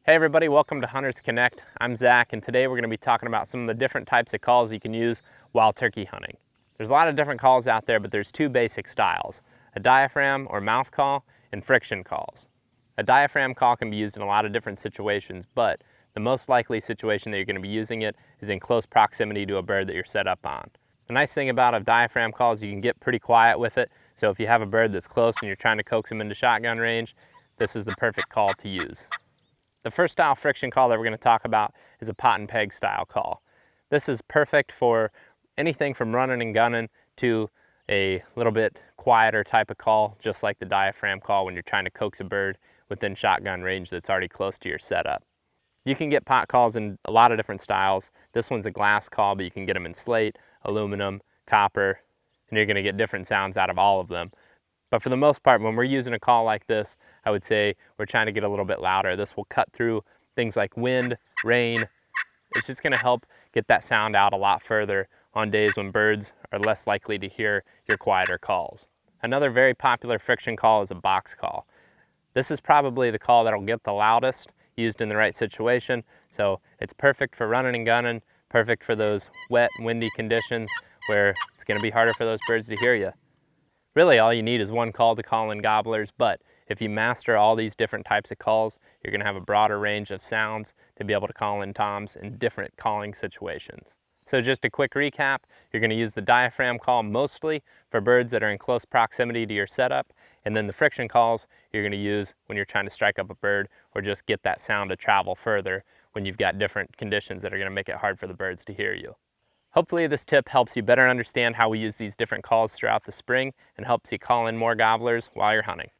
Hey everybody, welcome to Hunters Connect. I'm Zach, and today we're going to be talking about some of the different types of calls you can use while turkey hunting. There's a lot of different calls out there, but there's two basic styles: a diaphragm or mouth call and friction calls. A diaphragm call can be used in a lot of different situations, but the most likely situation that you're going to be using it is in close proximity to a bird that you're set up on. The nice thing about a diaphragm call is you can get pretty quiet with it, so if you have a bird that's close and you're trying to coax him into shotgun range, this is the perfect call to use. The first style friction call that we're going to talk about is a pot and peg style call. This is perfect for anything from running and gunning to a little bit quieter type of call, just like the diaphragm call when you're trying to coax a bird within shotgun range that's already close to your setup. You can get pot calls in a lot of different styles. This one's a glass call, but you can get them in slate, aluminum, copper, and you're going to get different sounds out of all of them. But for the most part, when we're using a call like this, I would say we're trying to get a little bit louder. This will cut through things like wind, rain. It's just going to help get that sound out a lot further on days when birds are less likely to hear your quieter calls. Another very popular friction call is a box call. This is probably the call that'll get the loudest used in the right situation, so it's perfect for running and gunning, perfect for those wet, windy conditions where it's going to be harder for those birds to hear you. Really, all you need is one call to call in gobblers, but if you master all these different types of calls, you're going to have a broader range of sounds to be able to call in toms in different calling situations. So just a quick recap, you're going to use the diaphragm call mostly for birds that are in close proximity to your setup, and then the friction calls you're going to use when you're trying to strike up a bird or just get that sound to travel further when you've got different conditions that are going to make it hard for the birds to hear you. Hopefully this tip helps you better understand how we use these different calls throughout the spring and helps you call in more gobblers while you're hunting.